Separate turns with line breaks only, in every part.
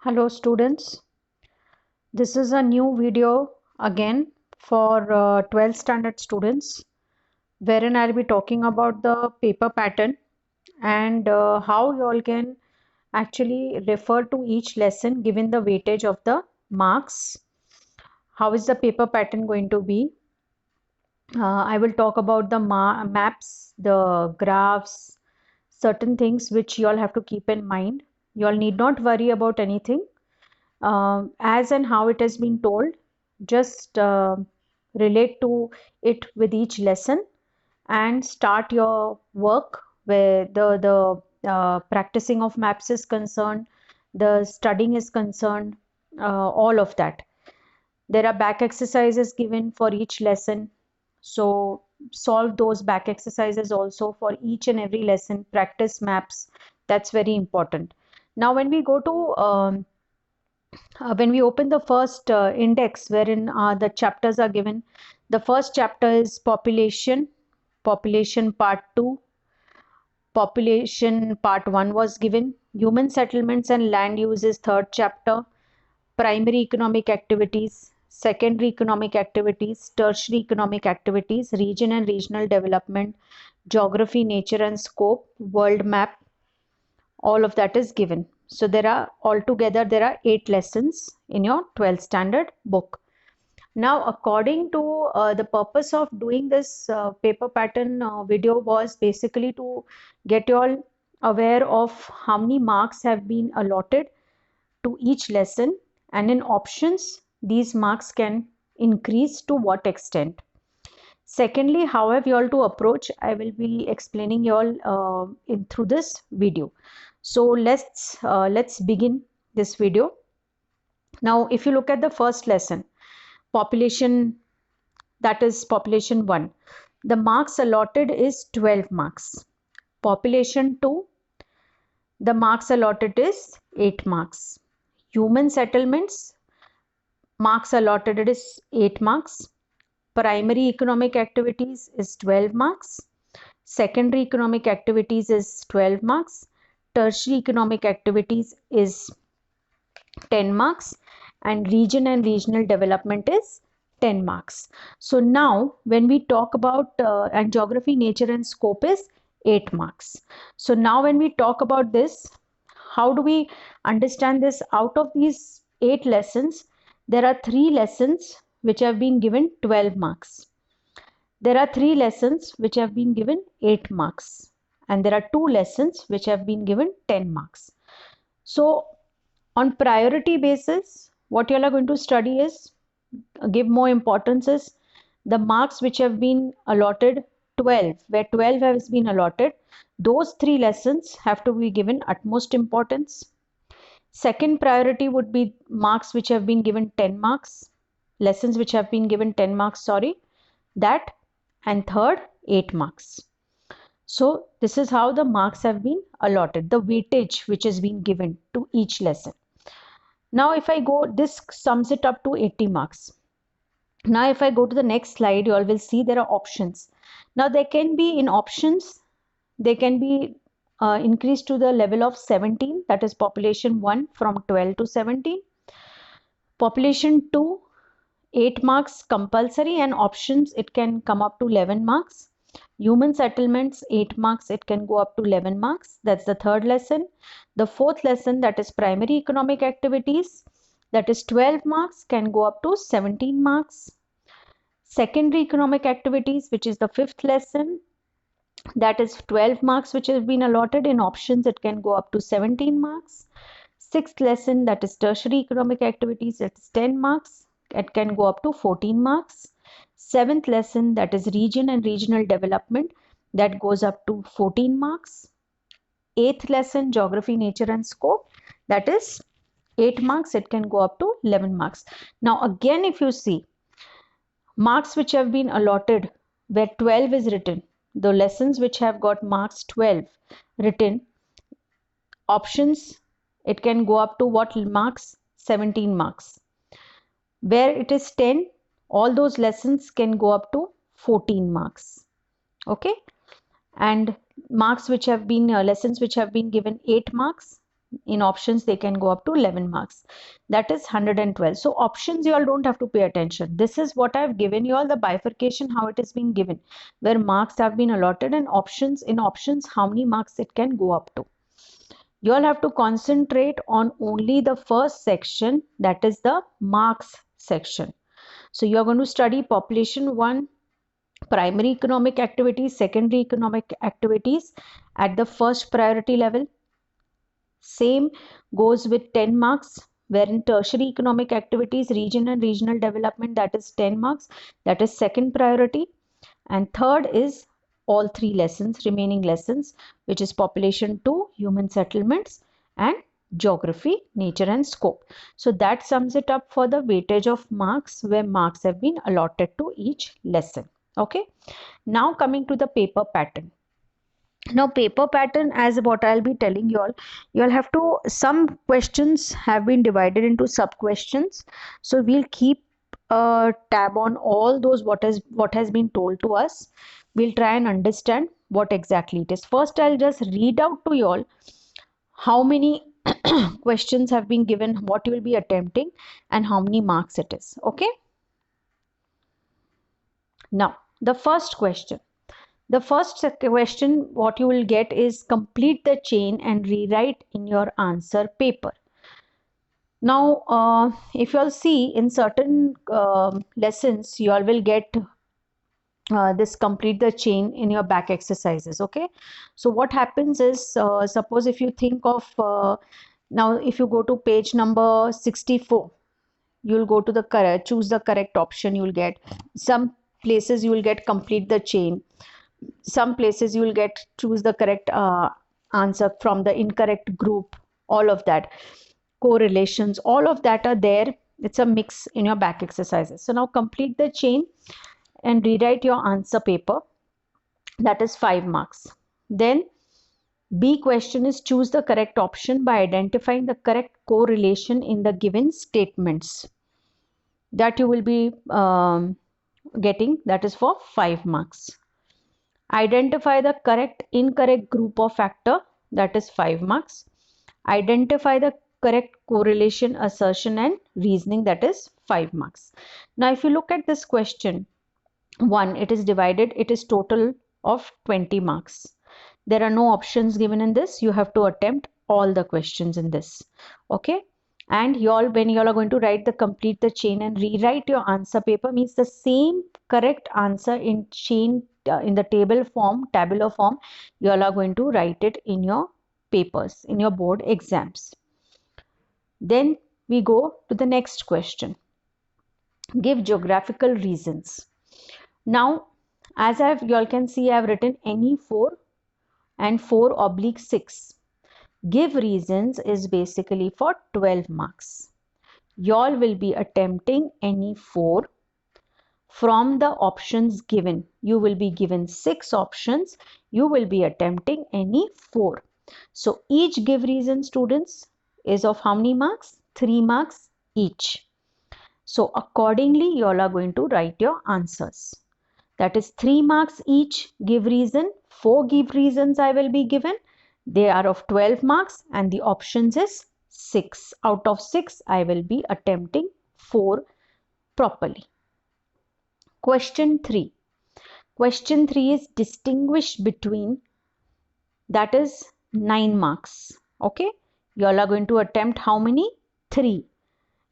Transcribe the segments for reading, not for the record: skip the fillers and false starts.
Hello students, this is a new video again for 12th standard students wherein I'll be talking about the paper pattern and how you all can actually refer to each lesson given the weightage of the marks. How is the paper pattern going to be? I will talk about the maps, the graphs, certain things which you all have to keep in mind. You all need not worry about anything as and how it has been told. Just relate to it with each lesson and start your work where the practicing of maps is concerned, the studying is concerned, all of that. There are back exercises given for each lesson. So solve those back exercises also for each and every lesson. Practice maps. That's very important. Now, when we go to when we open the first index wherein the chapters are given, the first chapter is population part 2. Population part 1 was given. Human settlements and land use is third chapter. Primary economic activities, secondary economic activities, tertiary economic activities, region and regional development, geography, nature and scope, world map, all of that is given. So there are altogether there are 8 lessons in your 12th standard book. Now, according to the purpose of doing this paper pattern video was basically to get you all aware of how many marks have been allotted to each lesson, and in options these marks can increase to what extent. Secondly, how have you all to approach? I will be explaining you all through this video. So let's begin this video. Now, if you look at the first lesson, population, that is population 1, the marks allotted is 12 marks. Population 2, the marks allotted is 8 marks. Human settlements, marks allotted is 8 marks. Primary economic activities is 12 marks. Secondary economic activities is 12 marks. Tertiary economic activities is 10 marks. And region and regional development is 10 marks. So now when we talk about and geography, nature and scope is 8 marks. So now when we talk about this, how do we understand this? Out of these 8 lessons, there are 3 lessons which have been given 12 marks. There are 3 lessons which have been given 8 marks. And there are 2 lessons which have been given 10 marks. So on priority basis, what you all are going to study is, give more importance is the marks which have been allotted 12, where 12 has been allotted, those 3 lessons have to be given utmost importance. Second priority would be marks which have been given 10 marks, lessons which have been given 10 marks, sorry, that, and third 8 marks. So this is how the marks have been allotted, the weightage which has been given to each lesson. Now if I go, this sums it up to 80 marks. Now if I go to the next slide, you all will see there are options. Now there can be in options, they can be increased to the level of 17, that is population 1 from 12 to 17. Population 2, 8 marks compulsory, and options it can come up to 11 marks. Human settlements 8 marks, it can go up to 11 marks. That's the third lesson. The fourth lesson, that is primary economic activities, that is 12 marks, can go up to 17 marks. Secondary economic activities, which is the fifth lesson, that is 12 marks which have been allotted. In options it can go up to 17 marks. Sixth lesson, that is tertiary economic activities, that is 10 marks, it can go up to 14 marks. Seventh lesson, that is region and regional development, that goes up to 14 marks. Eighth lesson, geography, nature and scope, that is 8 marks, it can go up to 11 marks. Now again, if you see marks which have been allotted where 12 is written, the lessons which have got marks 12 written, options it can go up to what marks? 17 marks. Where it is 10, all those lessons can go up to 14 marks. Okay, and marks which have been lessons which have been given 8 marks, In options, they can go up to 11 marks. That is 112. So options, you all don't have to pay attention. This is what I've given you all, the bifurcation, how it is being given, where marks have been allotted, and options, in options, how many marks it can go up to. You all have to concentrate on only the first section, that is the marks section. So you are going to study population 1, primary economic activities, secondary economic activities at the first priority level. Same goes with 10 marks, wherein tertiary economic activities, region and regional development, that is 10 marks, that is second priority. And third is all 3 lessons, remaining lessons, which is population 2, human settlements, and geography, nature and scope. So that sums it up for the weightage of marks, where marks have been allotted to each lesson. Okay. Now coming to the paper pattern. Now paper pattern, as what I'll be telling you all have to, some questions have been divided into sub questions. So we'll keep a tab on all those what has been told to us. We'll try and understand what exactly it is. First, I'll just read out to you all how many questions have been given, what you will be attempting, and how many marks it is. Okay. Now the first question. The first question what you will get is complete the chain and rewrite in your answer paper. Now, if you all see in certain lessons, you all will get this complete the chain in your back exercises. Okay. So what happens is, suppose if you think of, now if you go to page number 64, you will go to the correct, choose the correct option, you will get some places you will get complete the chain. Some places you will get choose the correct answer from the incorrect group. All of that, correlations, all of that are there. It's a mix in your back exercises. So now complete the chain and rewrite your answer paper. That is 5 marks. Then B question is choose the correct option by identifying the correct correlation in the given statements. That you will be getting. That is for 5 marks. Identify the correct incorrect group of factor, that is 5 marks. Identify the correct correlation, assertion and reasoning, that is 5 marks. Now if you look at this question 1, it is divided, it is total of 20 marks. There are no options given in this. You have to attempt all the questions in this. Okay. And when you all are going to write the complete the chain and rewrite your answer paper, means the same correct answer in chain in the tabular form, you all are going to write it in your papers, in your board exams. Then we go to the next question. Give geographical reasons. Now, as you all can see, I have written any 4 and 4/6. Give reasons is basically for 12 marks. Y'all will be attempting any 4 from the options given. You will be given 6 options. You will be attempting any 4. So each give reason, students, is of how many marks? 3 marks each. So accordingly, you all are going to write your answers. That is 3 marks each give reason. 4 give reasons I will be given. They are of 12 marks and the options is 6. Out of 6, I will be attempting 4 properly. Question 3. Question 3 is distinguish between, that is 9 marks. Okay. You all are going to attempt how many? 3.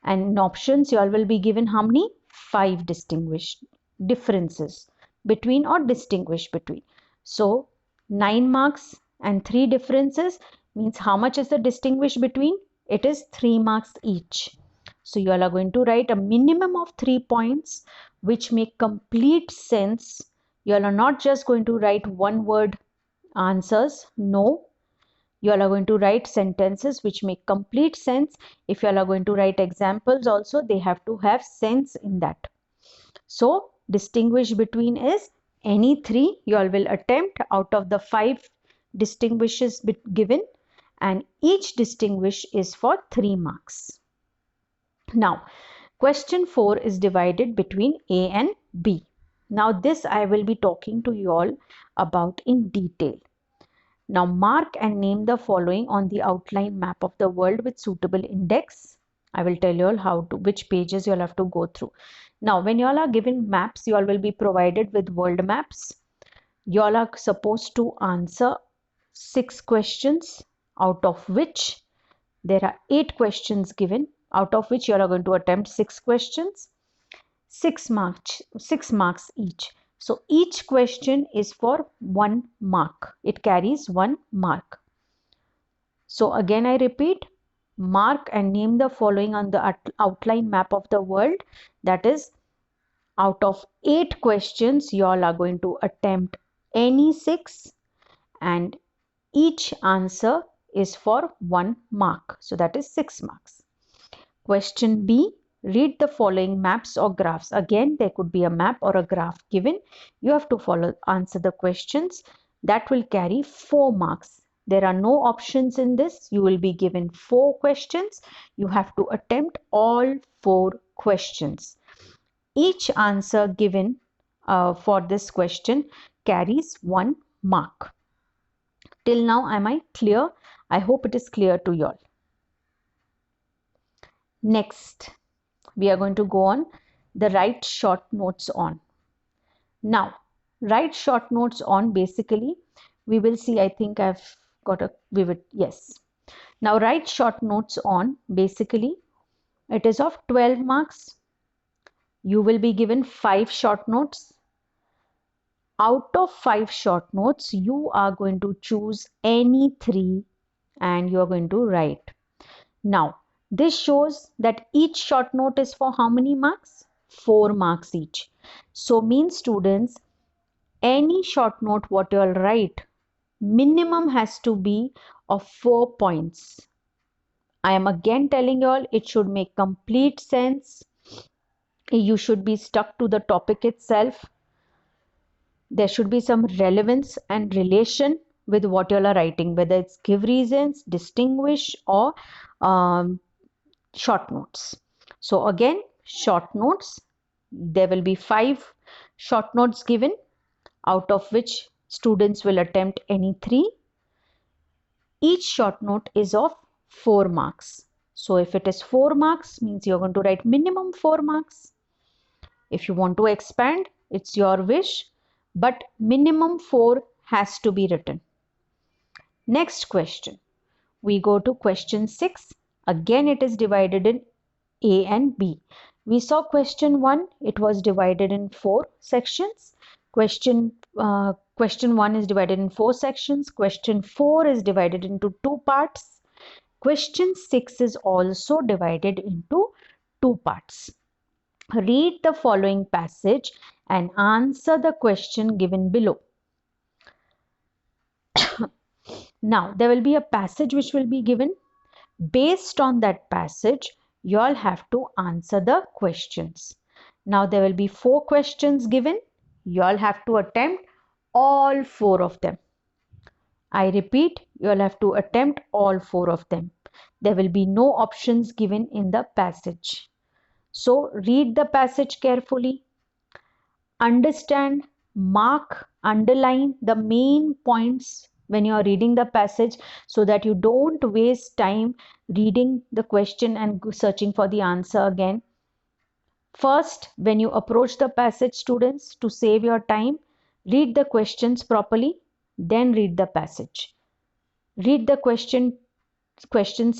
And in options, you all will be given how many? 5 distinguished differences between or distinguish between. So 9 marks and 3 differences means how much is the distinguish between? It is 3 marks each. So you all are going to write a minimum of 3 points which make complete sense. You all are not just going to write one word answers. No. You all are going to write sentences which make complete sense. If you all are going to write examples also, they have to have sense in that. So distinguish between is any 3 you all will attempt out of the 5 distinguishes given, and each distinguish is for 3 marks. Now question 4 is divided between A and B. Now this I will be talking to you all about in detail. Now mark and name the following on the outline map of the world with suitable index. I will tell you all how to, which pages you all have to go through. Now when you all are given maps, you all will be provided with world maps. You all are supposed to answer 6 questions, out of which there are 8 questions given, out of which you all are going to attempt 6 questions. 6 marks each. So each question is for 1 mark. It carries 1 mark. So again I repeat, mark and name the following on the outline map of the world. That is, out of 8 questions, you all are going to attempt any 6, and each answer is for 1 mark. So that is 6 marks. Question B, read the following maps or graphs. Again, there could be a map or a graph given. You have to answer the questions. That will carry 4 marks. There are no options in this. You will be given 4 questions. You have to attempt all 4 questions. Each answer given for this question carries 1 mark. Till now, am I clear? I hope it is clear to you all. Next, we are going to go on the write short notes on. Now, write short notes on, basically, we will see, I think I've got a vivid, yes. Now, write short notes on, basically, it is of 12 marks. You will be given 5 short notes. Out of 5 short notes, you are going to choose any 3 and you are going to write. Now, this shows that each short note is for how many marks? 4 marks each. So means students, any short note what you all write, minimum has to be of 4 points. I am again telling you all, it should make complete sense. You should be stuck to the topic itself. There should be some relevance and relation with what you all are writing, whether it's give reasons, distinguish, or short notes. So again, short notes, there will be 5 short notes given, out of which students will attempt any 3. Each short note is of 4 marks. So if it is 4 marks, means you're going to write minimum 4 marks. If you want to expand, it's your wish, but minimum 4 has to be written. Next question. We go to question 6. Again, it is divided in A and B. We saw question 1, it was divided in 4 sections. Question 1 is divided in 4 sections. Question 4 is divided into 2 parts. Question 6 is also divided into 2 parts. Read the following passage and answer the question given below. Now, there will be a passage which will be given. Based on that passage, you all have to answer the questions. Now, there will be 4 questions given. You all have to attempt all 4 of them. I repeat, you all have to attempt all 4 of them. There will be no options given in the passage. So, read the passage carefully. Understand, mark, underline the main points when you are reading the passage, so that you don't waste time reading the question and searching for the answer again. First, when you approach the passage, students, to save your time, read the questions properly, then read the passage. Read the questions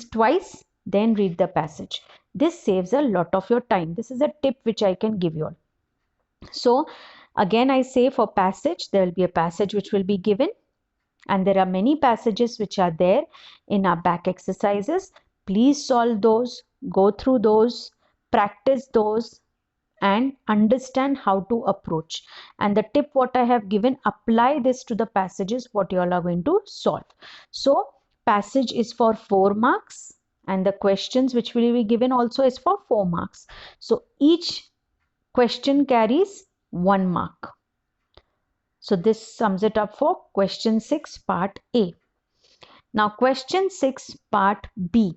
twice, then read the passage. This saves a lot of your time. This is a tip which I can give you all. So again, I say, for passage, there will be a passage which will be given, and there are many passages which are there in our back exercises. Please solve those, go through those, practice those, and understand how to approach. And the tip what I have given, apply this to the passages what you all are going to solve. So passage is for 4 marks, and the questions which will be given also is for 4 marks. So each question carries 1 mark. So this sums it up for question 6 part A. Now question 6 part B.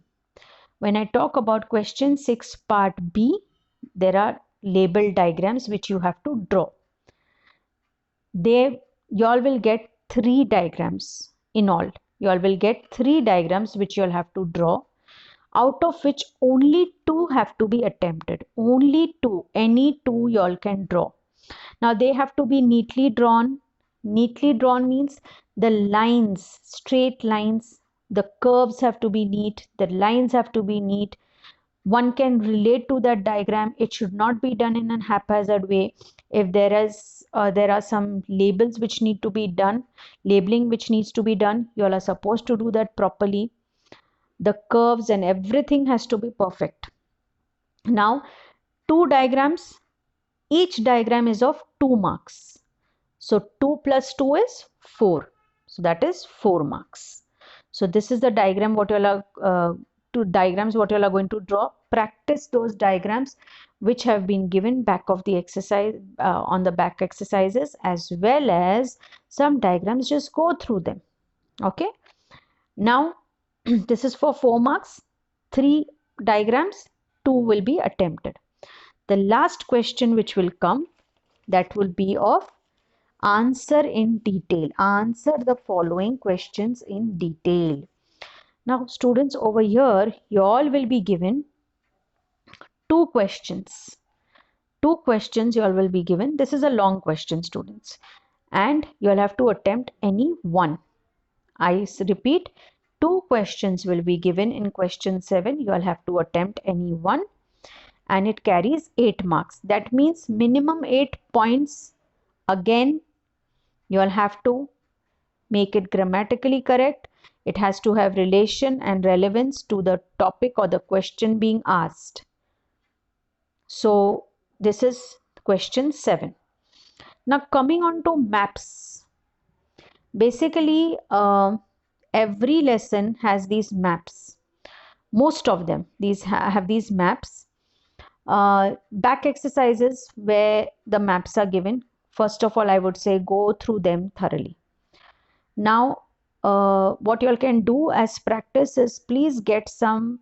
When I talk about question 6 part B, there are label diagrams which you have to draw. You all will get 3 diagrams in all. You all will get 3 diagrams which you all have to draw, out of which only 2 have to be attempted. Only 2, any 2 you all can draw. Now they have to be neatly drawn. Neatly drawn means the lines, straight lines, the curves have to be neat, the lines have to be neat. One can relate to that diagram. It should not be done in a haphazard way. If there are some labels which need to be done, labeling which needs to be done, you all are supposed to do that properly. The curves and everything has to be perfect. Now 2 diagrams, each diagram is of 2 marks. So 2 plus 2 is 4. So that is 4 marks. So this is the diagram what you all are, 2 diagrams what you all are going to draw. Practice those diagrams which have been given back of the exercise, on the back exercises, as well as some diagrams, just go through them. Okay. Now this is for 4 marks, 3 diagrams, 2 will be attempted. The last question which will come, that will be of answer in detail. Answer the following questions in detail. Now students, over here you all will be given 2 questions. 2 questions you all will be given. This is a long question, students, and you all have to attempt any one. I repeat, 2 questions will be given in question 7. You all have to attempt any one, and it carries 8 marks. That means minimum 8 points. Again, you all have to make it grammatically correct. It has to have relation and relevance to the topic or the question being asked. So this is question 7. Now coming on to maps. Basically, every lesson has these maps. Most of them have these maps. Back exercises where the maps are given. First of all, I would say go through them thoroughly. Now, what you all can do as practice is please get some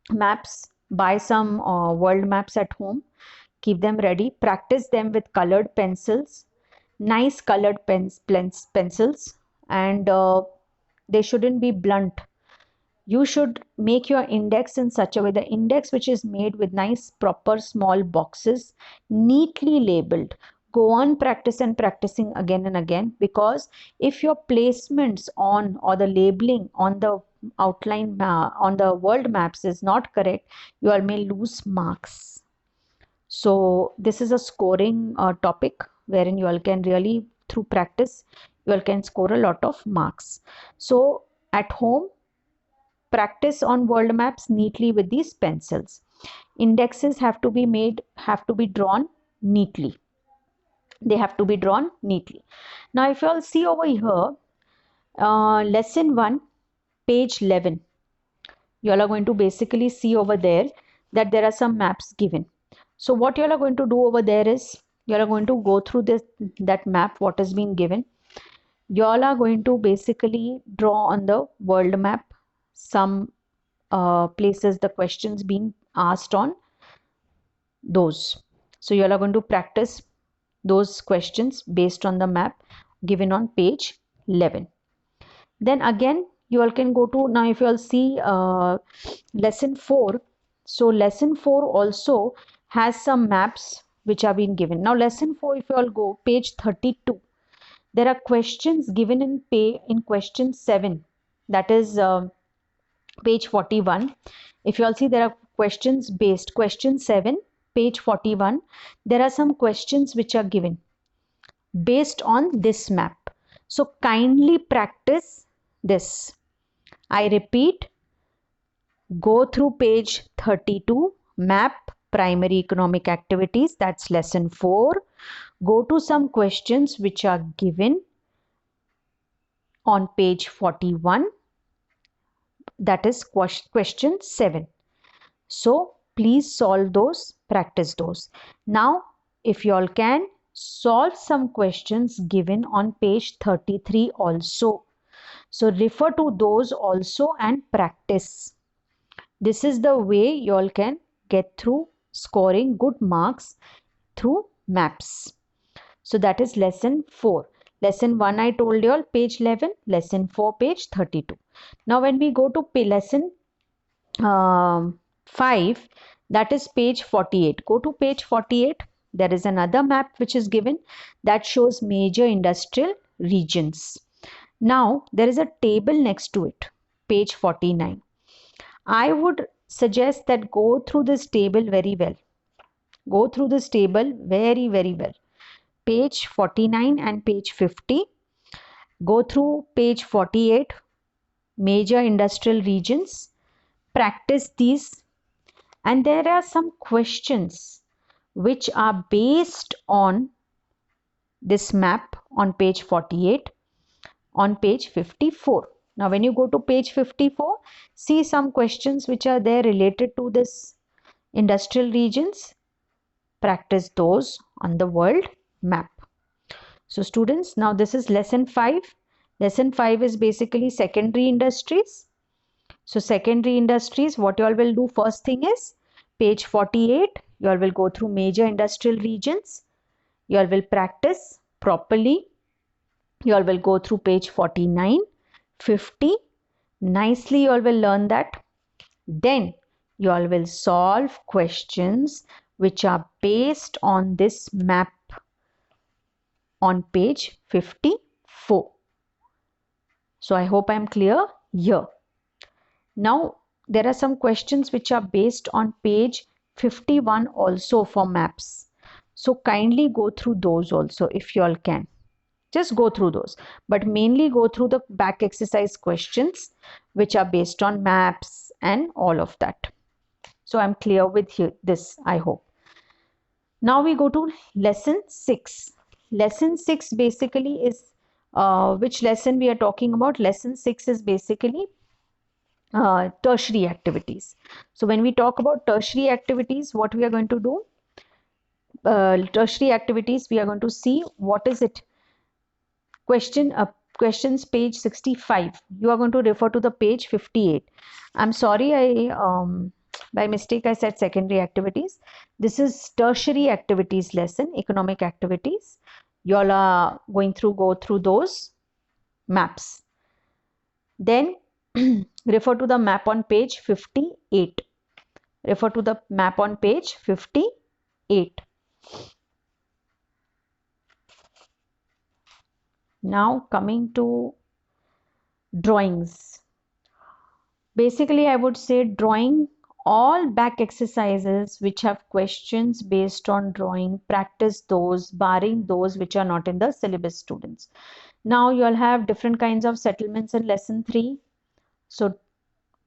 maps, buy some world maps at home, keep them ready, practice them with colored pencils, nice colored pencils, and they shouldn't be blunt. You should make your index in such a way, the index which is made with nice proper small boxes, neatly labeled. Go on practice and practicing again and again, because if your placements on or the labeling on the outline on the world maps is not correct, you all may lose marks. So this is a scoring topic wherein you all can really, through practice, you all can score a lot of marks. So at home, practice on world maps neatly with these pencils. Indexes have to be drawn neatly. They have to be drawn neatly. Now if you all see over here, lesson 1, page 11, you all are going to basically see over there that there are some maps given. So what you all are going to do over there is, you all are going to go through that map what has been given. You all are going to basically draw on the world map some places the questions being asked on those. So you all are going to practice those questions based on the map given on page 11. Then again you all can go to, now if you all see lesson 4. So lesson 4 also has some maps which are being given. Now lesson 4, if you all go page 32, there are questions given in question 7, that is page 41. If you all see, there are questions based, question 7, page 41. There are some questions which are given based on this map. So kindly practice this. I repeat, go through page 32, map primary economic activities, that's lesson 4. Go to some questions which are given on page 41, that is question 7. So please solve those, practice those. Now if you all can solve some questions given on page 33 also. So refer to those also and practice. This is the way you all can get through scoring good marks through maps. So that is lesson 4. Lesson 1 I told you all page 11, lesson 4 page 32. Now when we go to lesson 5, that is page 48. Go to page 48. There is another map which is given that shows major industrial regions. Now there is a table next to it, page 49. I would suggest that go through this table very well. Go through this table very, very well. Page 49 and page 50. Go through page 48, major industrial regions. Practice these. And there are some questions which are based on this map on page 48, on page 54. Now, when you go to page 54, see some questions which are there related to this industrial regions. Practice those on the world map. So students, now this is lesson 5. Lesson 5 is basically secondary industries. So secondary industries, what you all will do first thing is page 48, you all will go through major industrial regions. You all will practice properly. You all will go through page 49, 50. Nicely you all will learn that. Then you all will solve questions which are based on this map on page 54. So I hope I am clear here. Now there are some questions which are based on page 51 also for maps. So kindly go through those also if you all can. Just go through those, but mainly go through the back exercise questions which are based on maps and all of that. So I'm clear with this, I hope. Now we go to lesson 6. Lesson 6 basically is which lesson we are talking about? Lesson 6 is basically tertiary activities. So when we talk about tertiary activities, what we are going to do? Tertiary activities, we are going to see what is it. Questions page 65. You are going to refer to the page 58. I'm sorry, I by mistake I said secondary activities. This is tertiary activities lesson, economic activities. You all are going to go through those maps. Then refer to the map on page 58. Refer to the map on page 58. Now coming to drawings. Basically, I would say drawing all back exercises which have questions based on drawing, practice those, barring those which are not in the syllabus, students. Now you all have different kinds of settlements in lesson 3. So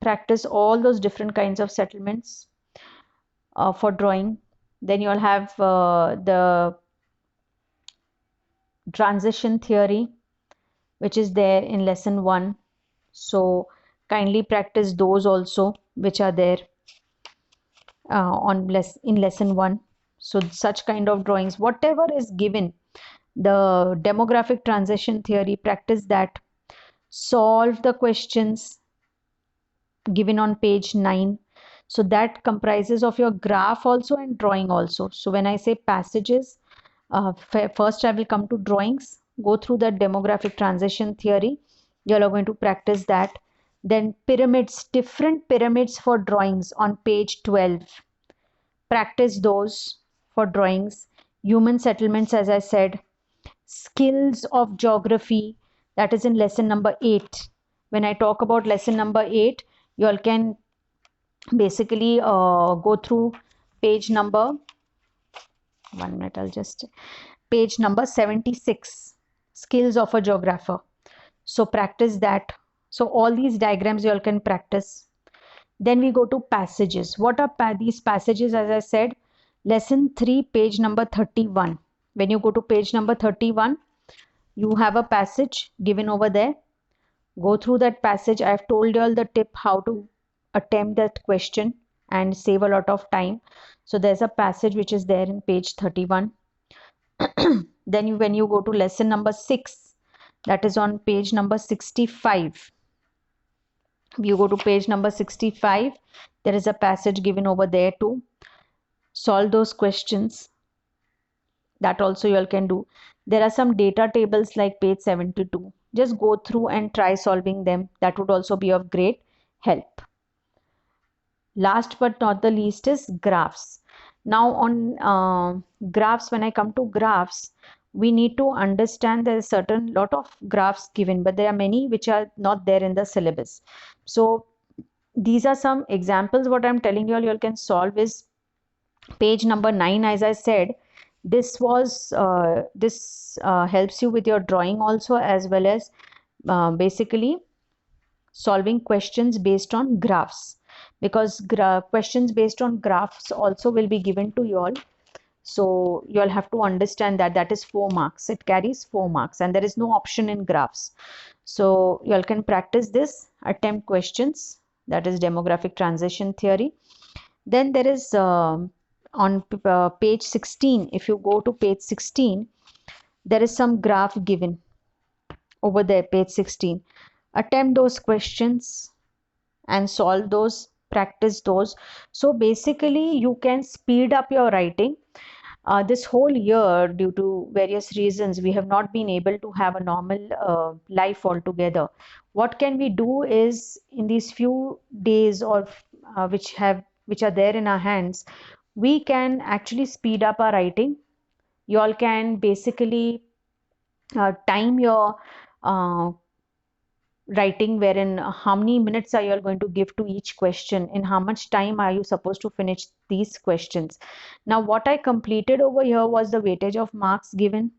practice all those different kinds of settlements for drawing. Then you all have the transition theory which is there in lesson 1. So kindly practice those also which are there in lesson 1. So such kind of drawings, whatever is given, the demographic transition theory, practice that. Solve the questions given on page 9. So that comprises of your graph also and drawing also. So when I say passages, first I will come to drawings, go through the demographic transition theory. You all are going to practice that. Then pyramids, different pyramids for drawings on page 12. Practice those for drawings. Human settlements, as I said. Skills of geography, that is in lesson number 8. When I talk about lesson number 8, you all can basically go through page number, one minute, I'll just, page number 76, skills of a geographer. So practice that. So all these diagrams you all can practice. Then we go to passages. What are these passages? As I said, lesson 3, page number 31. When you go to page number 31, you have a passage given over there. Go through that passage. I have told you all the tip how to attempt that question and save a lot of time. So there's a passage which is there in page 31. Then when you go to lesson number 6, that is on page number 65. You go to page number 65, there is a passage given over there too. Solve those questions. That also you all can do. There are some data tables like page 72. Just go through and try solving them. That would also be of great help. Last but not the least is graphs. Now on graphs, when I come to graphs, we need to understand there is certain lot of graphs given, but there are many which are not there in the syllabus. So these are some examples. What I'm telling you all can solve is page number 9. As I said, this was this helps you with your drawing also, as well as basically solving questions based on graphs, because questions based on graphs also will be given to you all. So you all have to understand that that is 4 marks. It carries 4 marks and there is no option in graphs. So you all can practice this, attempt questions, that is demographic transition theory. Then there is on page 16, if you go to page 16, there is some graph given over there, page 16. Attempt those questions and solve those, practice those. So basically you can speed up your writing. This whole year, due to various reasons, we have not been able to have a normal life altogether. What can we do is, in these few days or which are there in our hands, we can actually speed up our writing. You all can basically time your uh, writing, wherein how many minutes are you all going to give to each question, in how much time are you supposed to finish these questions. Now what I completed over here was the weightage of marks given,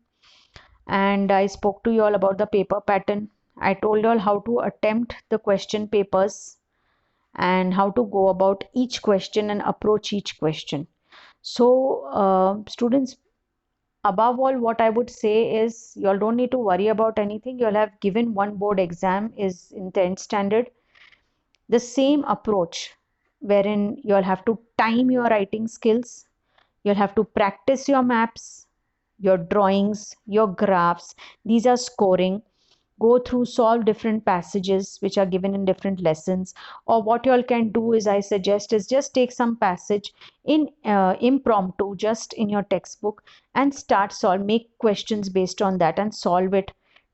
and I spoke to you all about the paper pattern. I told you all how to attempt the question papers and how to go about each question and approach each question. So students, above all, what I would say is you all don't need to worry about anything. You all have given one board exam, is in 10th standard. The same approach, wherein you all have to time your writing skills, you'll have to practice your maps, your drawings, your graphs. These are scoring. Go through, solve different passages which are given in different lessons. Or what you all can do is, I suggest, is just take some passage in impromptu, just in your textbook, and start solve, make questions based on that and solve it.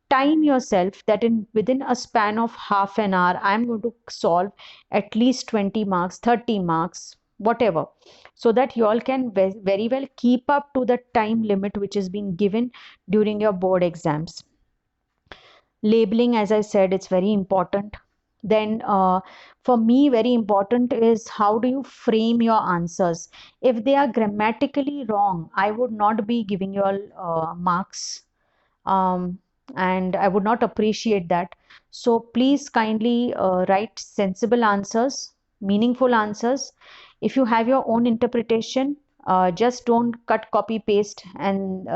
Time yourself that in within a span of half an hour, I'm going to solve at least 20 marks, 30 marks, whatever, so that you all can very well keep up to the time limit which is being given during your board exams. Labeling, as I said, it's very important. Then for me, very important is how do you frame your answers. If they are grammatically wrong, I would not be giving you all marks, um, and I would not appreciate that. So please kindly write sensible answers, meaningful answers. If you have your own interpretation, just don't cut, copy, paste, and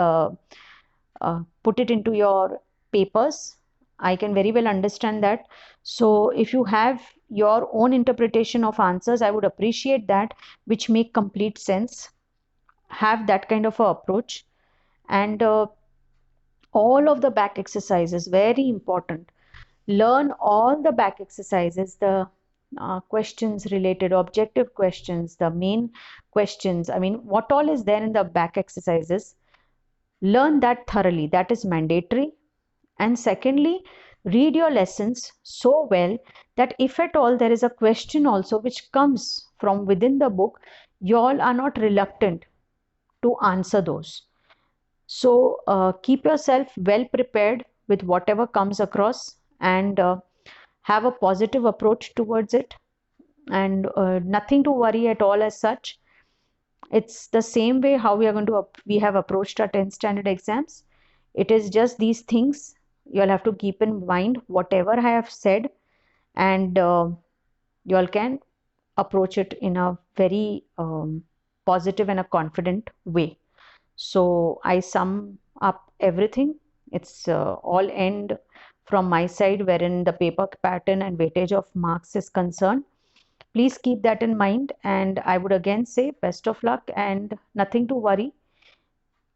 put it into your papers. I can very well understand that. So if you have your own interpretation of answers, I would appreciate that, which make complete sense. Have that kind of a approach. And all of the back exercises, very important. Learn all the back exercises, the questions related, objective questions, the main questions. I mean, what all is there in the back exercises. Learn that thoroughly. That is mandatory. And secondly, read your lessons so well that if at all there is a question also which comes from within the book, you all are not reluctant to answer those. So keep yourself well prepared with whatever comes across, and have a positive approach towards it, and nothing to worry at all as such. It's the same way how we are going to we have approached our 10th standard exams. It is just these things you all have to keep in mind, whatever I have said, and you all can approach it in a very positive and a confident way. So I sum up everything. It's all end from my side, wherein the paper pattern and weightage of marks is concerned. Please keep that in mind, and I would again say best of luck and nothing to worry.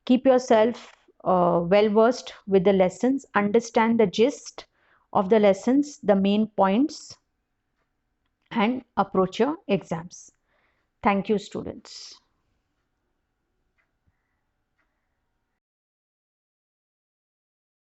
Keep yourself well versed with the lessons, understand the gist of the lessons, the main points, and approach your exams. Thank you, students.